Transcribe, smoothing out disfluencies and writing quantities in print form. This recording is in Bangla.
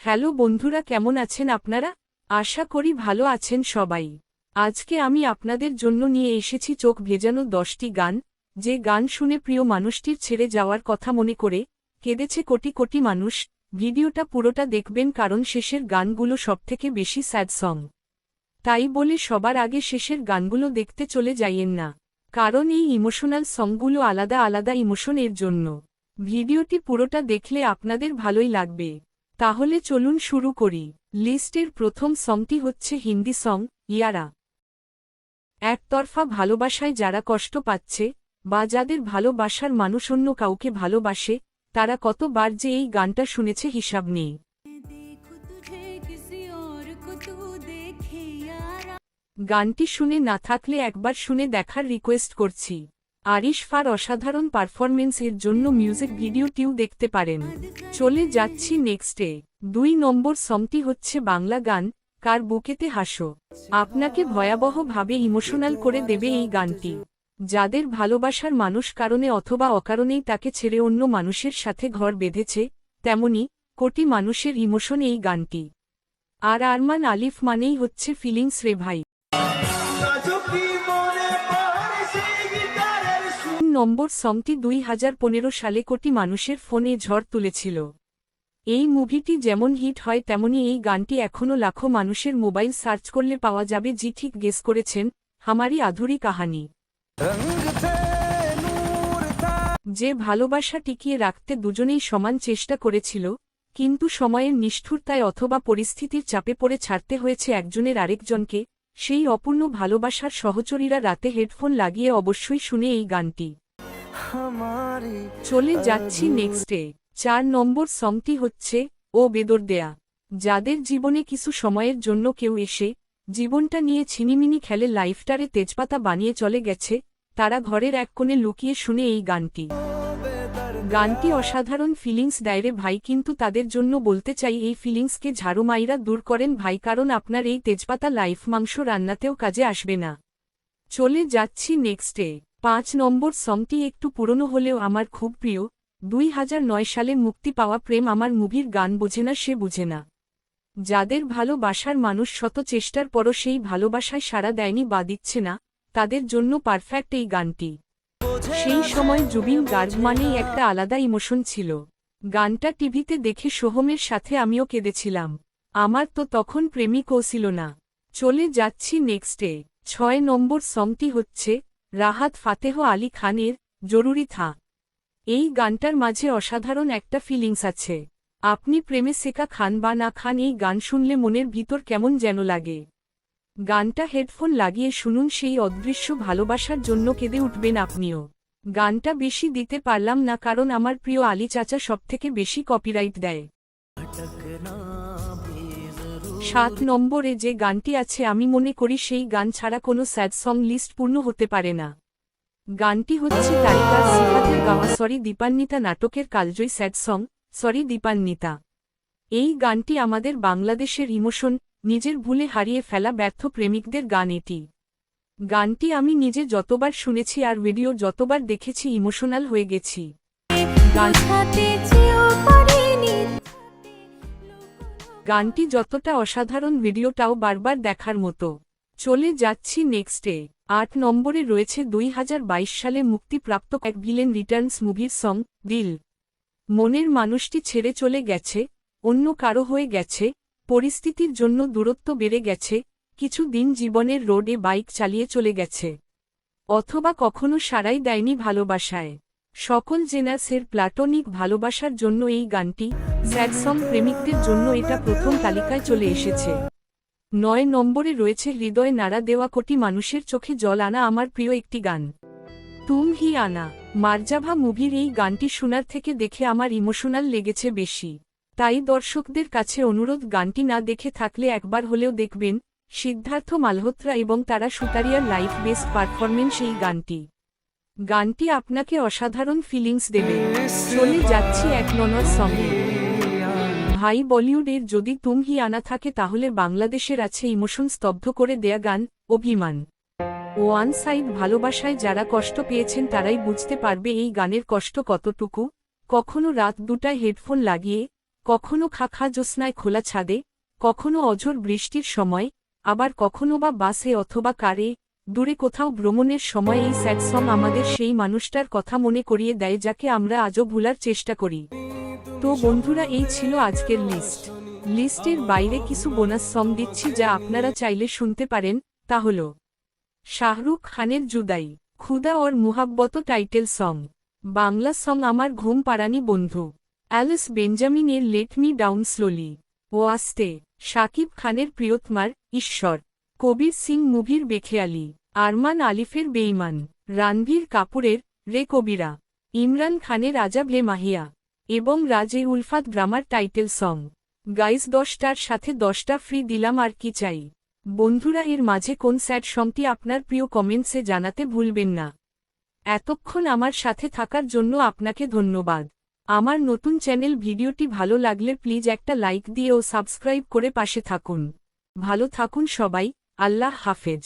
হ্যালো বন্ধুরা, কেমন আছেন আপনারা? আশা করি ভালো আছেন সবাই। আজকে আমি আপনাদের জন্য নিয়ে এসেছি চোখ ভেজানো 10টি গান, যে গান শুনে প্রিয় মানুষটির ছেড়ে যাওয়ার কথা মনে করে কেঁদেছে কোটি কোটি মানুষ। ভিডিওটা পুরোটা দেখবেন কারণ শেষের গানগুলো সবথেকে বেশি স্যাড সং। তাই বলে সবার আগে শেষের গানগুলো দেখতে চলে যাইয়েন না, কারণ এই ইমোশনাল সংগুলো আলাদা আলাদা ইমোশনের জন্য। ভিডিওটি পুরোটা দেখলে আপনাদের ভালোই লাগবে। তাহলে চলুন শুরু করি। লিস্টের প্রথম সংটি হচ্ছে হিন্দি সং ইয়ারা। একতরফা ভালোবাসায় যারা কষ্ট পাচ্ছে বা যাদের ভালোবাসার মানুষ অন্য কাউকে ভালোবাসে, তারা কতবার যে এই গানটা শুনেছে হিসাব নেই। গানটি শুনে না থাকলে একবার শুনে দেখার রিকোয়েস্ট করছি। আরিশ ফার অসাধারণ পারফরমেন্সের জন্য মিউজিক ভিডিওটিও দেখতে পারেন। চলে যাচ্ছি নেক্সটে। 2 নম্বর সংটি হচ্ছে বাংলা গান কার বুকেতে হাসো। আপনাকে ভয়াবহভাবে ইমোশনাল করে দেবে এই গানটি। যাদের ভালোবাসার মানুষ কারণে অথবা অকারণেই তাকে ছেড়ে অন্য মানুষের সাথে ঘর বেঁধেছে, তেমনি কোটি মানুষের ইমোশন এই গানটি। আর আরমান আলিফ মানেই হচ্ছে ফিলিংস রে ভাই। নম্বর সংটি 2015 সালে কোটি মানুষের ফোনে ঝড় তুলেছিল। এই মুভিটি যেমন হিট হয় তেমনি এই গানটি এখনও লাখো মানুষের মোবাইল সার্চ করলে পাওয়া যাবে। জি ঠিক গেস করেছেন, হামারি আধুরি কাহানি। যে ভালোবাসা টিকিয়ে রাখতে দুজনেই সমান চেষ্টা করেছিল, কিন্তু সময়ের নিষ্ঠুরতায় অথবা পরিস্থিতির চাপে পড়ে ছাড়তে হয়েছে একজনের আরেকজনকে, সেই অপূর্ণ ভালোবাসার সহচরীরা রাতে হেডফোন লাগিয়ে অবশ্যই শুনে এই গানটি। চলে যাচ্ছি নেক্সটে। 4 নম্বর সংটি হচ্ছে ও বেদরদেয়া। যাদের জীবনে কিছু সময়ের জন্য কেউ এসে জীবনটা নিয়ে ছিনিমিনি খেলে লাইফটারে তেজপাতা বানিয়ে চলে গেছে, তারা ঘরের এক কোণে লুকিয়ে শুনে এই গানটি। গানটি অসাধারণ ফিলিংস দেয় রে ভাই, কিন্তু তাদের জন্য বলতে চাই এই ফিলিংসকে ঝাড়ুমাইরা দূর করেন ভাই, কারণ আপনার এই তেজপাতা লাইফ মাংস রান্নাতেও কাজে আসবে না। চলে যাচ্ছি নেক্সটে। 5 নম্বর সংটি একটু পুরনো হলেও আমার খুব প্রিয়। 2009 সালে মুক্তি পাওয়া প্রেম আমার মুভির গান বোঝে না সে বুঝে না। যাদের ভালোবাসার মানুষ শত চেষ্টার পরও সেই ভালোবাসায় সাড়া দেয়নি বা দিচ্ছে না, তাদের জন্য পারফেক্ট এই গানটি। সেই সময় জুবিন গার্গ মানেই একটা আলাদা ইমোশন ছিল। গানটা টিভিতে দেখে সোহমের সাথে আমিও কেঁদেছিলাম। আমার তো তখন প্রেমিকও ছিল না। চলে যাচ্ছি নেক্সটে। 6 নম্বর সংটি হচ্ছে রাহাত ফাতেহ আলী খানের জরুরি থা। এই গানটার মাঝে অসাধারণ একটা ফিলিংস আছে। আপনি প্রেমে সেকা খান বা না খান, এই গান শুনলে মনের ভিতর কেমন যেন লাগে। গানটা হেডফোন লাগিয়ে শুনুন, সেই অদৃশ্য ভালোবাসার জন্য কেঁদে উঠবেন আপনিও। গানটা বেশি দিতে পারলাম না কারণ আমার প্রিয় আলী চাচা সবথেকে বেশি কপিরাইট দেয়। 7 নম্বরে যে গানটি আছে আমি মনে করি সেই গান ছাড়া কোনো স্যাড সং লিস্ট পূর্ণ হতে পারে না। গানটি হচ্ছে তারিকার সিফাতের গাওয়া সরি দীপান্বিতা নাটকের কালজয়ী স্যাড সং সরি দীপান্বিতা। এই গানটি আমাদের বাংলাদেশের ইমোশন, নিজের ভুলে হারিয়ে ফেলা ব্যর্থ প্রেমিকদের গান এটি। গানটি আমি নিজে যতবার শুনেছি আর ভিডিও যতবার দেখেছি ইমোশনাল হয়ে গেছি। গানটি যতটা অসাধারণ ভিডিওটাও বারবার দেখার মতো। চলে যাচ্ছি নেক্সটে। 8 নম্বরে রয়েছে 2022 সালে মুক্তিপ্রাপ্ত এক ভিলেন রিটার্নস মুভির সং দিল। মনের মানুষটি ছেড়ে চলে গেছে, অন্য কারো হয়ে গেছে, পরিস্থিতির জন্য দূরত্ব বেড়ে গেছে, কিছু দিন জীবনের রোডে বাইক চালিয়ে চলে গেছে, অথবা কখনো সারাই দেয়নি ভালোবাসায়। সকল জেনাসের প্লাটনিক ভালোবাসার জন্য এই গানটি, স্যাড সং প্রেমিকদের জন্য এটা প্রথম তালিকায় চলে এসেছে। 9 নম্বরে রয়েছে হৃদয় নাড়া দেওয়া কোটি মানুষের চোখে জল আনা আমার প্রিয় একটি গান, তুম হি আনা। মারজাভা মুভির এই গানটি শোনার থেকে দেখে আমার ইমোশনাল লেগেছে বেশি। তাই দর্শকদের কাছে অনুরোধ, গানটি না দেখে থাকলে একবার হলেও দেখবেন। সিদ্ধার্থ মালহোত্রা এবং তারা সুতারিয়ার লাইফ বেস্ট পারফরমেন্স এই গানটি। গানটি আপনাকে অসাধারণ ফিলিংস দেবে। চলে যাচ্ছি 1 নম্বর সঙ্গে। ভাই বলিউডের যদি তুম হি আনা থাকে তাহলে বাংলাদেশের আছে ইমোশন স্তব্ধ করে দেয়া গান অভিমান। ওয়ান সাইড ভালোবাসায় যারা কষ্ট পেয়েছেন তারাই বুঝতে পারবে এই গানের কষ্ট কতটুকু। কখনো রাত 2টায় হেডফোন লাগিয়ে কখনো খাখা জ্যোৎস্নায় খোলা ছাদে, কখনো অঝোর বৃষ্টির সময়, আবার কখনো বা বাসে অথবা কারে, দূরে কোথাও ভ্রমণের সময় এই স্যাড সং আমাদের সেই মানুষটার কথা মনে করিয়ে দেয় যাকে আমরা আজও ভুলার চেষ্টা করি। তো বন্ধুরা, এই ছিল আজকের লিস্টের বাইরে কিছু বোনাস সং দিচ্ছি যা আপনারা চাইলে শুনতে পারেন। তা হল শাহরুখ খানের Judaai, Khuda Aur Mohabbat title song, Bangla song আমার ঘুম পাড়ানি বন্ধু, অ্যালিস বেঞ্জামিনের let me down slowly, Waaste, Shakib খানের প্রিয়তমার ঈশ্বর, কবির সিং মুভির বেখেয়ালি, আরমান আলিফের বেঈমান, রণবীর কাপুরের রে কবিরা, ইমরান খানের আজাব হে মাহিয়া এবং রাজে উলফাত গ্রামার টাইটেল সং। গাইজ 10টার সাথে 10টা ফ্রি দিলাম, আর কি চাই। বন্ধুরা, এর মাঝে কোন স্যাড সংটি আপনার প্রিয় কমেন্টসে জানাতে ভুলবেন না। এতক্ষণ আমার সাথে থাকার জন্য আপনাকে ধন্যবাদ। আমার নতুন চ্যানেল ভিডিওটি ভালো লাগলে প্লিজ একটা লাইক দিয়ে ও সাবস্ক্রাইব করে পাশে থাকুন। ভালো থাকুন সবাই, আল্লাহ হাফেজ।